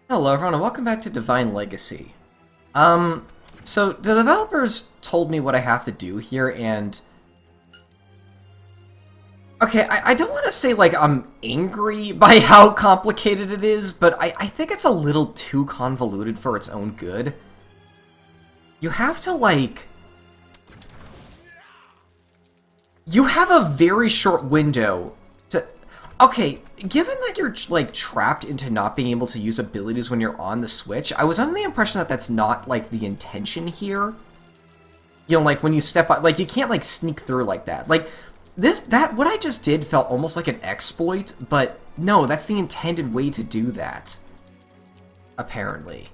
Hello everyone and welcome back to Divine Legacy. So the developers told me what I have to do here and... Okay, I don't want to say, like, I'm angry by how complicated it is, but I think it's a little too convoluted for its own good. You have to, like... You have a very short window to... Okay, given that you're, like, trapped into not being able to use abilities when you're on the Switch, I was under the impression that that's not, like, the intention here. You know, like, when you step out, like, you can't, like, sneak through like that. Like, what I just did felt almost like an exploit, but no, that's the intended way to do that. Apparently.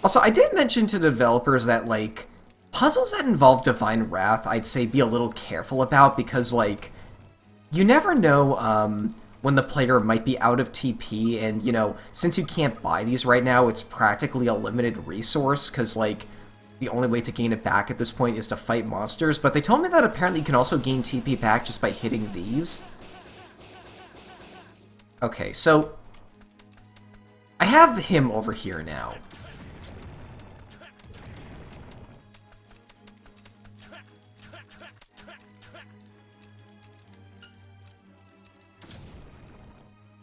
Also, I did mention to the developers that, like, puzzles that involve Divine Wrath, I'd say be a little careful about, because, like, you never know, when the player might be out of TP, and, you know, since you can't buy these right now, it's practically a limited resource, because, like, the only way to gain it back at this point is to fight monsters, but they told me that apparently you can also gain TP back just by hitting these. Okay, so I have him over here now.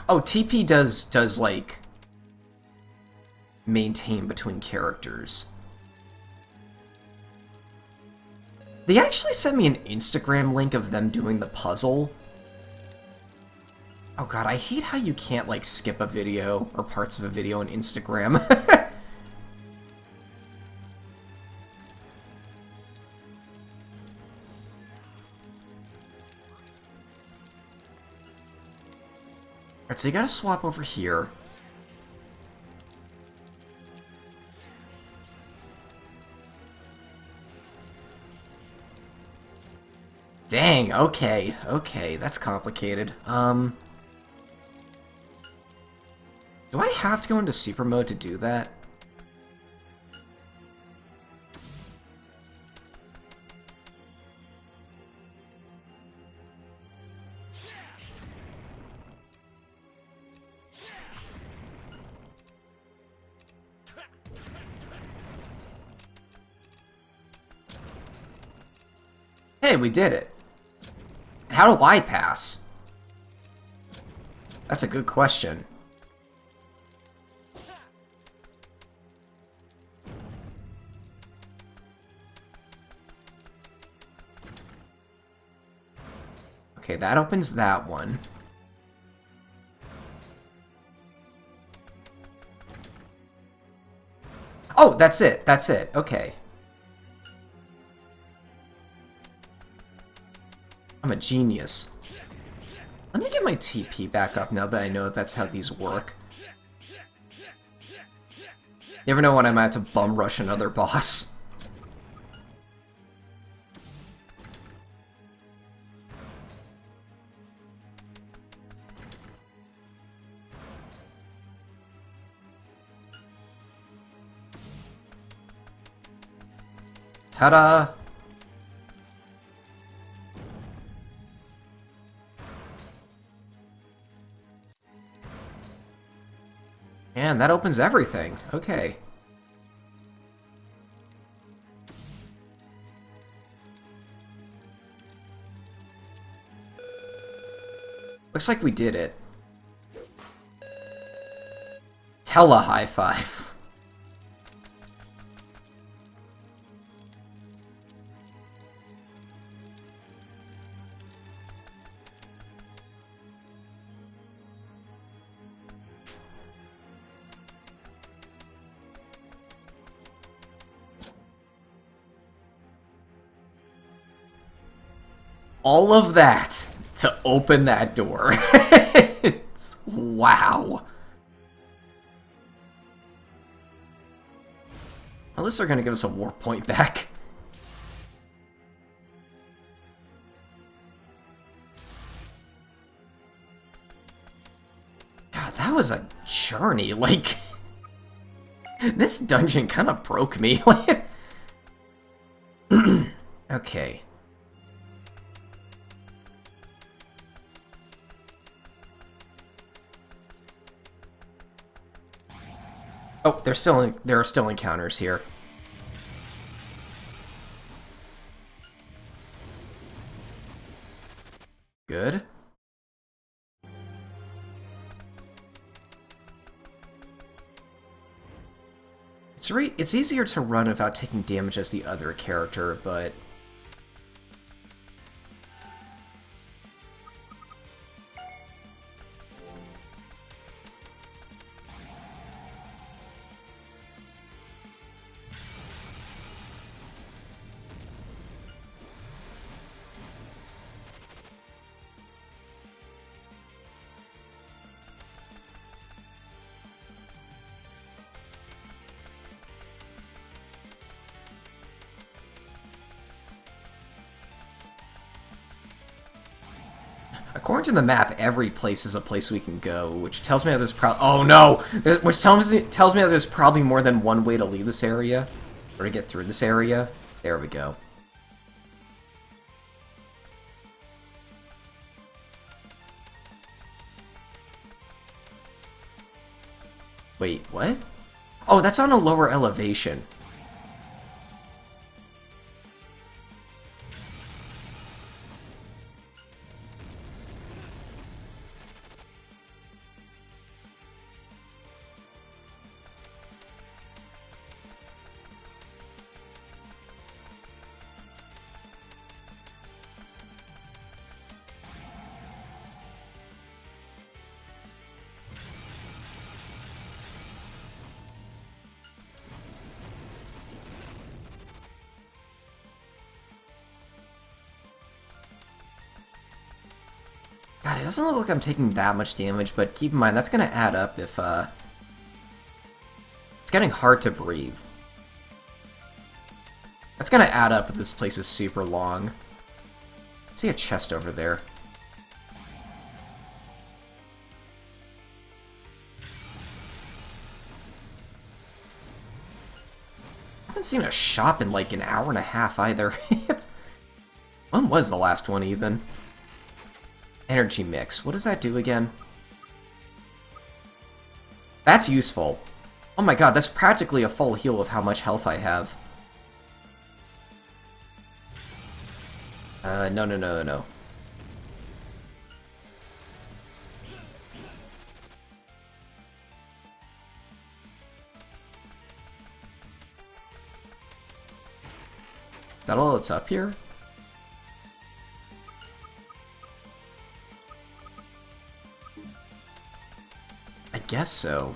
Oh, TP does like maintain between characters. They actually sent me an Instagram link of them doing the puzzle. Oh god, I hate how you can't, like, skip a video or parts of a video on Instagram. Alright, so you gotta swap over here. Dang, okay, that's complicated. Do I have to go into super mode to do that? Hey, we did it. How do I pass? That's a good question. Okay, that opens that one. Oh, that's it, okay. I'm a genius. Let me get my TP back up now that I know that's how these work. You never know when I might have to bum rush another boss. Ta-da! And that opens everything. Okay. Looks like we did it. Tele high five. All of that to open that door. Wow. At least they're gonna give us a warp point back. God, that was a journey. Like, this dungeon kind of broke me. Okay. Oh, there are still encounters here. Good. It's easier to run without taking damage as the other character, but according to the map, every place is a place we can go, which tells me that there's oh no! Which tells me that there's probably more than one way to leave this area, or to get through this area. There we go. Wait, what? Oh, that's on a lower elevation. God, it doesn't look like I'm taking that much damage, but keep in mind, that's gonna add up if, it's getting hard to breathe. That's gonna add up if this place is super long. I see a chest over there. I haven't seen a shop in like an hour and a half either. When was the last one, even? Energy mix. What does that do again? That's useful. Oh my god, that's practically a full heal of how much health I have. No. Is that all that's up here? I guess so.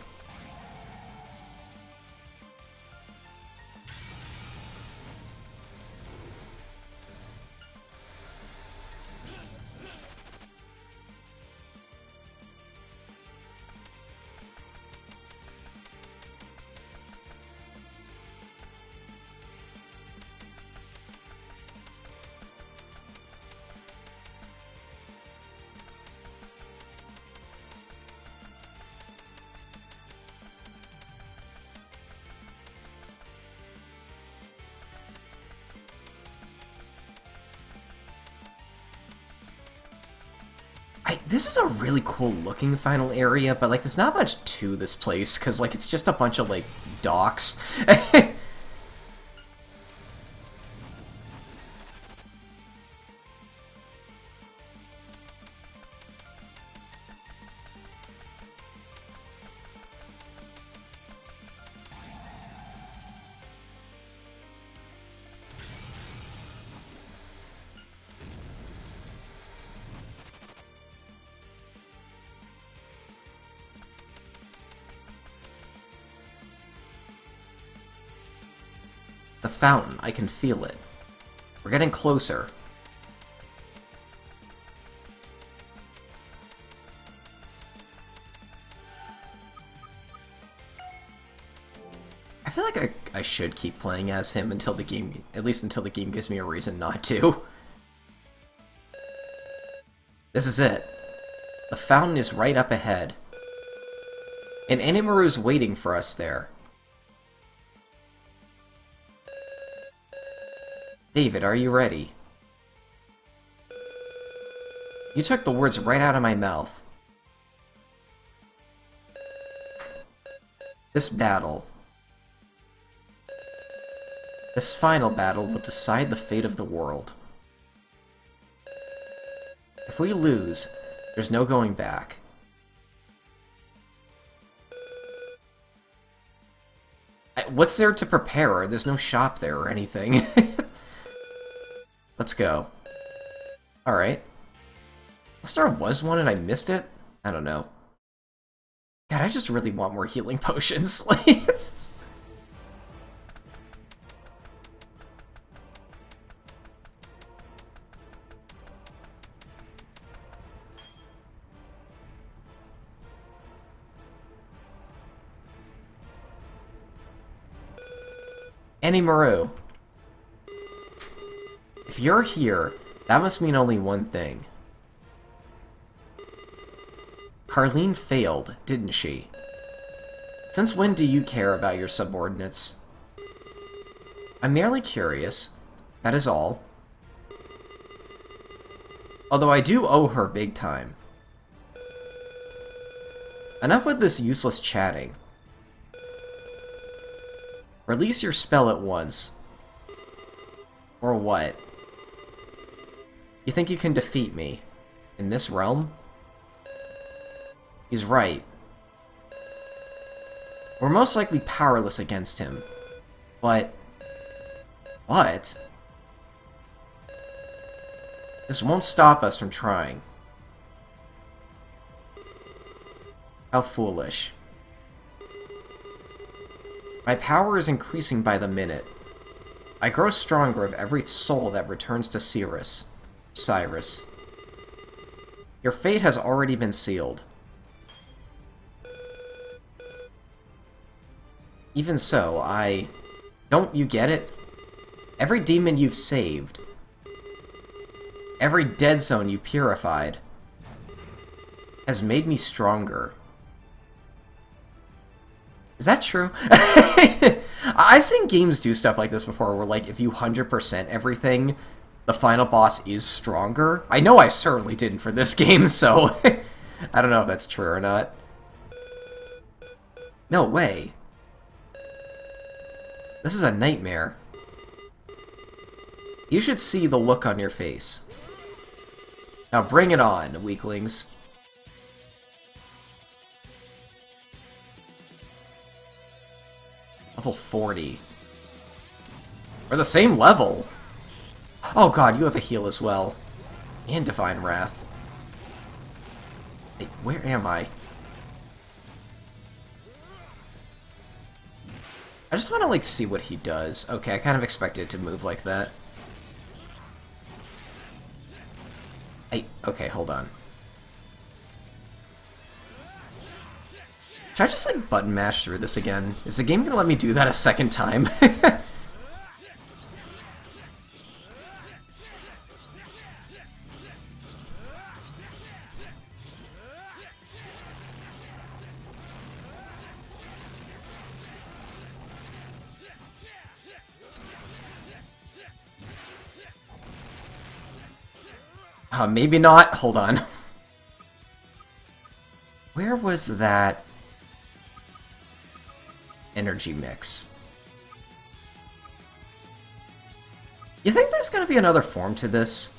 This is a really cool looking final area, but like there's not much to this place, because like it's just a bunch of like docks. The fountain, I can feel it. We're getting closer. I feel like I should keep playing as him until the game, at least until the game gives me a reason not to. This is it. The fountain is right up ahead. And Animaru's waiting for us there. David, are you ready? You took the words right out of my mouth. This battle. This final battle will decide the fate of the world. If we lose, there's no going back. What's there to prepare? There's no shop there or anything. Let's go. Alright. Unless there was one and I missed it? I don't know. God, I just really want more healing potions. It's... Annie Moreau. If you're here, that must mean only one thing. Carlene failed, didn't she? Since when do you care about your subordinates? I'm merely curious. That is all. Although I do owe her big time. Enough with this useless chatting. Release your spell at once. Or what? You think you can defeat me? In this realm? He's right. We're most likely powerless against him. But... what? This won't stop us from trying. How foolish. My power is increasing by the minute. I grow stronger of every soul that returns to Cyrus. Your fate has already been sealed. Even so, don't you get it? Every demon you've saved, every dead zone you purified, has made me stronger. Is that true? I've seen games do stuff like this before, where, like, if you 100% everything, the final boss is stronger. I know I certainly didn't for this game, so I don't know if that's true or not. No way. This is a nightmare. You should see the look on your face. Now bring it on, weaklings. Level 40. We're the same level! Oh god, you have a heal as well. And Divine Wrath. Wait, where am I? I just want to, like, see what he does. Okay, I kind of expected it to move like that. Okay, hold on. Should I just, like, button mash through this again? Is the game gonna let me do that a second time? Maybe not. Hold on. Where was that energy mix? You think there's gonna be another form to this?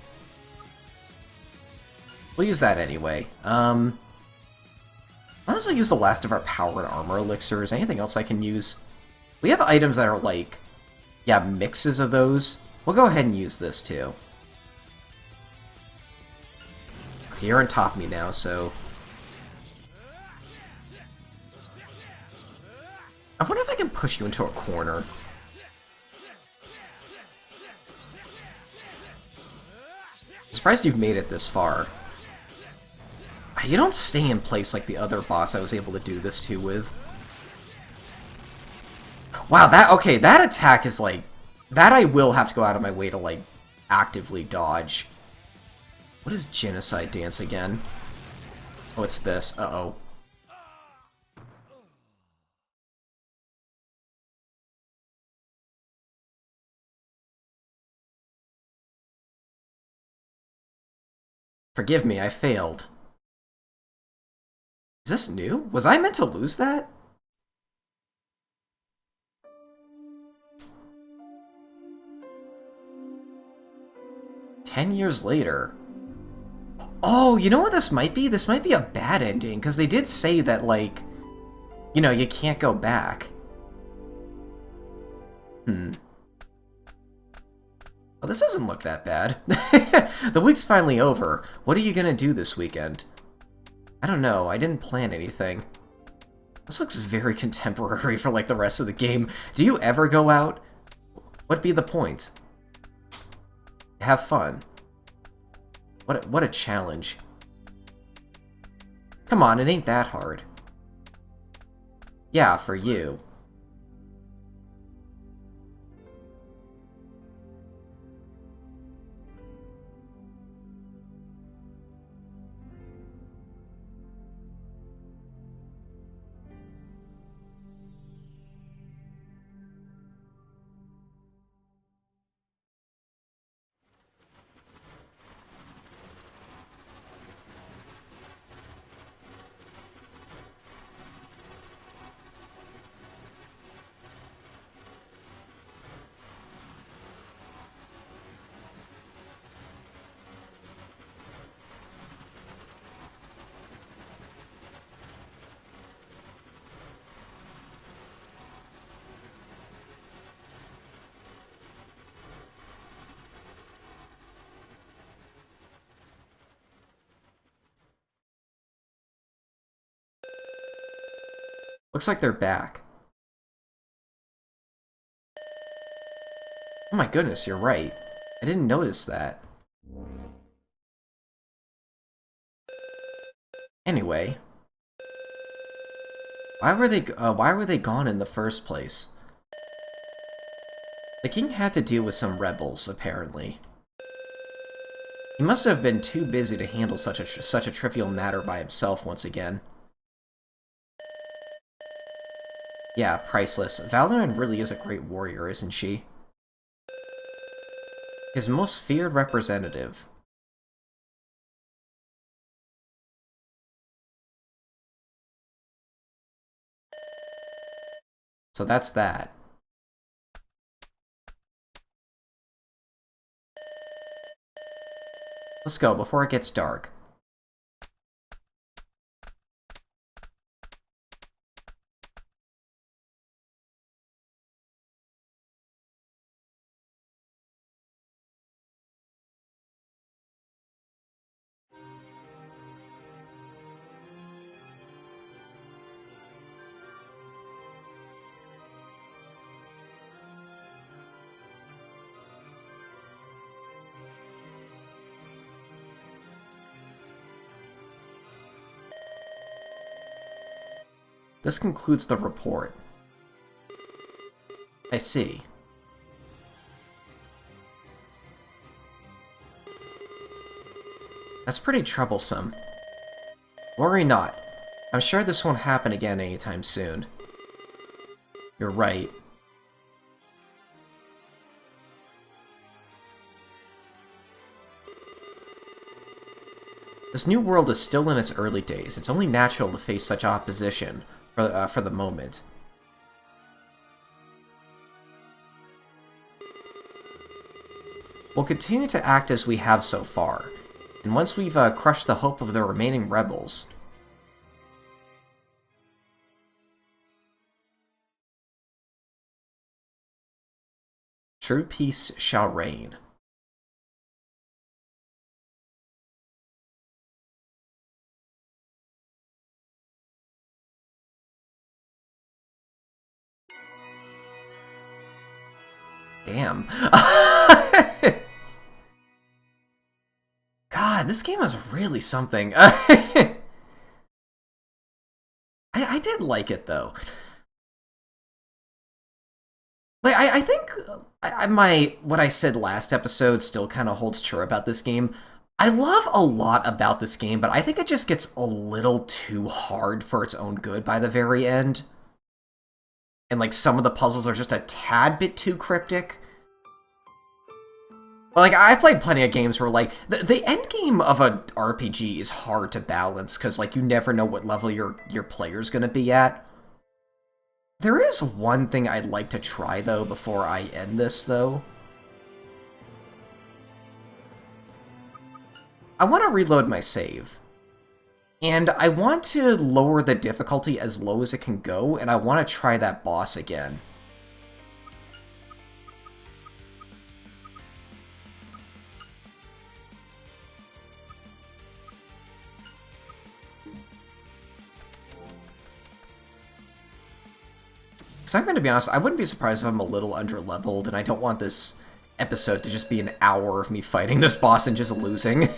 We'll use that anyway. Might as well use the last of our power and armor elixirs. Anything else I can use? We have items that are like, yeah, mixes of those. We'll go ahead and use this too. You're on top of me now, so... I wonder if I can push you into a corner. Surprised you've made it this far. You don't stay in place like the other boss I was able to do this to with. Wow, okay, that attack is like... that I will have to go out of my way to, like, actively dodge. What is Genocide Dance again? Oh, it's this. Uh-oh. Forgive me, I failed. Is this new? Was I meant to lose that? 10 years later. Oh, you know what this might be? This might be a bad ending, because they did say that, like, you know, you can't go back. Well, this doesn't look that bad. The week's finally over. What are you gonna do this weekend? I don't know. I didn't plan anything. This looks very contemporary for, like, the rest of the game. Do you ever go out? What'd be the point? Have fun. What a challenge. Come on, it ain't that hard. Yeah, for you. Looks like they're back. Oh my goodness, you're right. I didn't notice that. Anyway, why were they gone in the first place? The king had to deal with some rebels, apparently. He must have been too busy to handle such a trivial matter by himself once again. Yeah, priceless. Valoran really is a great warrior, isn't she? His most feared representative. So that's that. Let's go before it gets dark. This concludes the report. I see. That's pretty troublesome. Worry not. I'm sure this won't happen again anytime soon. You're right. This new world is still in its early days. It's only natural to face such opposition for the moment. We'll continue to act as we have so far, and once we've crushed the hope of the remaining rebels, true peace shall reign. Damn. God, this game is really something. I did like it, though. Like, I think what I said last episode still kind of holds true about this game. I love a lot about this game, but I think it just gets a little too hard for its own good by the very end. And, like, some of the puzzles are just a tad bit too cryptic. Like, I played plenty of games where, like, the end game of an RPG is hard to balance, because, like, you never know what level your player's gonna be at. There is one thing I'd like to try, though, before I end this, though. I want to reload my save. And I want to lower the difficulty as low as it can go, and I want to try that boss again. Because I'm going to be honest, I wouldn't be surprised if I'm a little under-leveled, and I don't want this episode to just be an hour of me fighting this boss and just losing.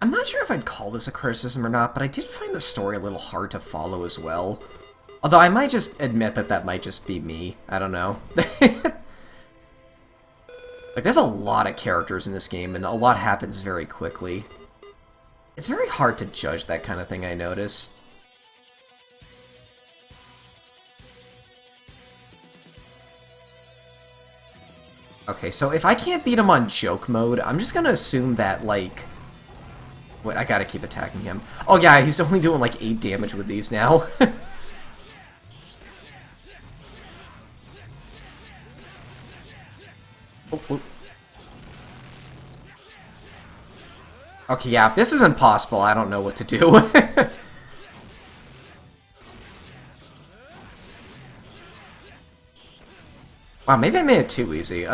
I'm not sure if I'd call this a criticism or not, but I did find the story a little hard to follow as well. Although I might just admit that that might just be me. I don't know. Like, there's a lot of characters in this game, and a lot happens very quickly. It's very hard to judge that kind of thing, I notice. Okay, so if I can't beat him on joke mode, I'm just gonna assume that, like... Wait, I gotta keep attacking him. Oh yeah, he's only doing like 8 damage with these now. Oh, oh. Okay, yeah, if this is impossible, I don't know what to do. Wow, maybe I made it too easy.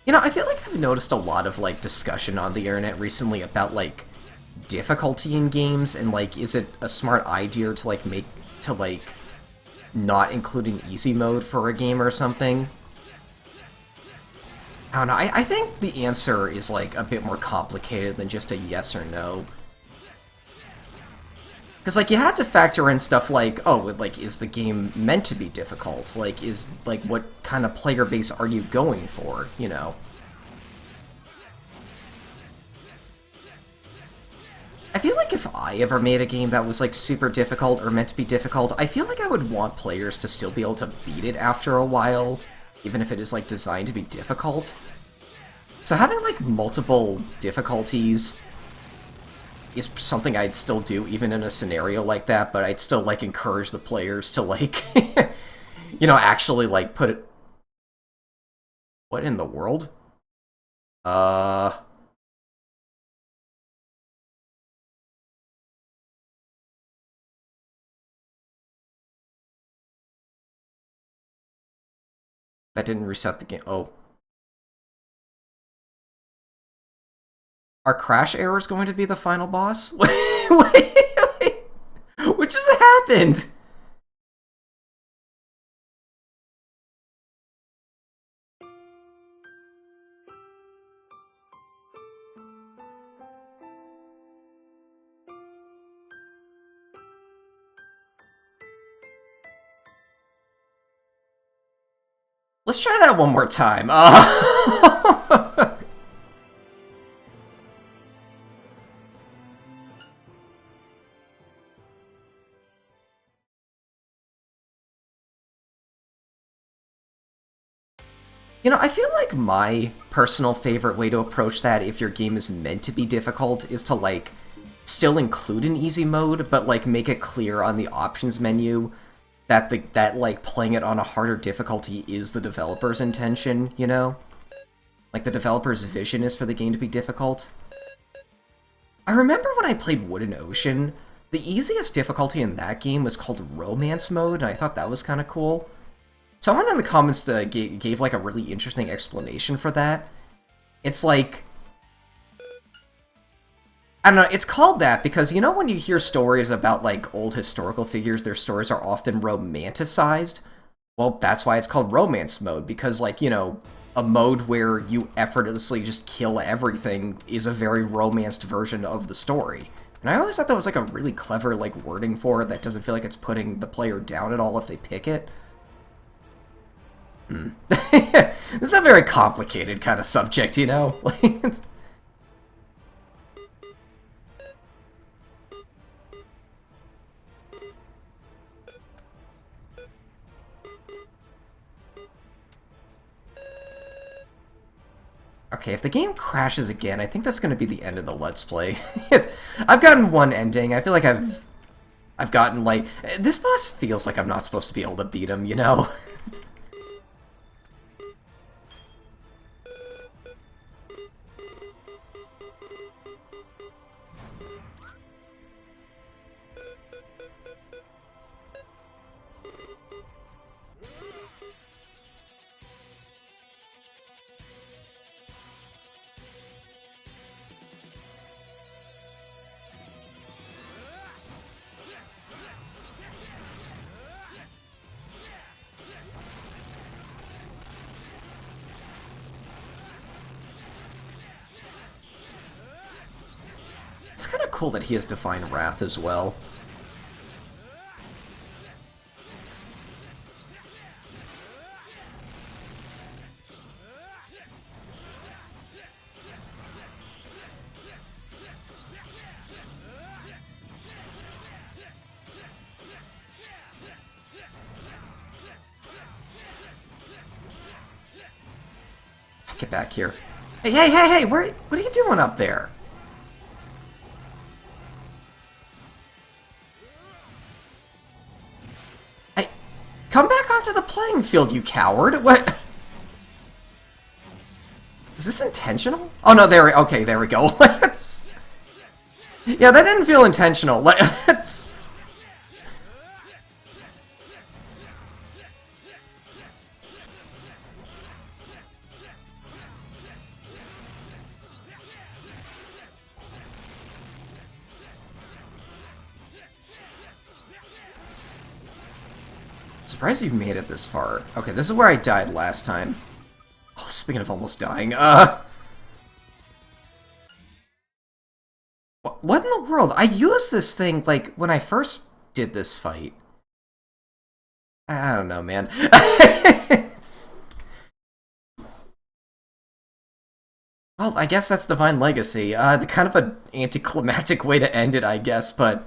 You know, I feel like I've noticed a lot of, like, discussion on the internet recently about, like, difficulty in games, and, like, is it a smart idea to, like, not include an easy mode for a game or something? I don't know, I think the answer is, like, a bit more complicated than just a yes or no. Because, like, you have to factor in stuff like, oh, like, is the game meant to be difficult? Like, what kind of player base are you going for, you know? I feel like if I ever made a game that was, like, super difficult or meant to be difficult, I feel like I would want players to still be able to beat it after a while, even if it is, like, designed to be difficult. So having, like, multiple difficulties is something I'd still do even in a scenario like that, but I'd still, like, encourage the players to, like, you know, actually, like, put it... What in the world? That didn't reset the game. Oh. Are crash errors going to be the final boss? Wait. What just happened? Let's try that one more time. You know, I feel like my personal favorite way to approach that, if your game is meant to be difficult, is to, like, still include an easy mode, but, like, make it clear on the options menu that, like, playing it on a harder difficulty is the developer's intention, you know? Like, the developer's vision is for the game to be difficult. I remember when I played Wooden Ocean, the easiest difficulty in that game was called Romance Mode, and I thought that was kind of cool. Someone in the comments gave like a really interesting explanation for that. It's like, I don't know, it's called that because, you know, when you hear stories about like old historical figures, their stories are often romanticized? Well, that's why it's called Romance Mode, because, like, you know, a mode where you effortlessly just kill everything is a very romanced version of the story. And I always thought that was like a really clever like wording for it that doesn't feel like it's putting the player down at all if they pick it. This is a very complicated kind of subject, you know? Okay, if the game crashes again, I think that's going to be the end of the Let's Play. I've gotten one ending. I feel like I've gotten, like... This boss feels like I'm not supposed to be able to beat him, you know? It's kind of cool that he has Divine Wrath as well. Get back here. Hey, what are you doing up there? Come back onto the playing field, you coward! What? Is this intentional? Oh no, okay, there we go. Yeah, that didn't feel intentional. Let's... Surprised you've made it this far. Okay, this is where I died last time. Oh, speaking of almost dying, what in the world? I used this thing, like, when I first did this fight. I don't know, man. Well, I guess that's Divine Legacy. The kind of an anticlimactic way to end it, I guess, but...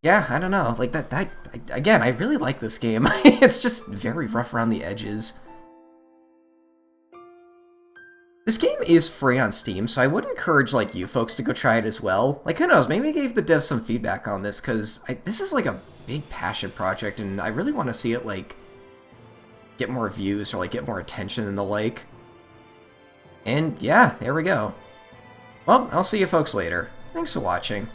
Yeah, I don't know. Like, again, I really like this game. It's just very rough around the edges. This game is free on Steam, so I would encourage, like, you folks to go try it as well. Like, who knows, maybe I gave the devs some feedback on this, because this is, like, a big passion project, and I really want to see it, like, get more views or, like, get more attention and the like. And, yeah, there we go. Well, I'll see you folks later. Thanks for watching.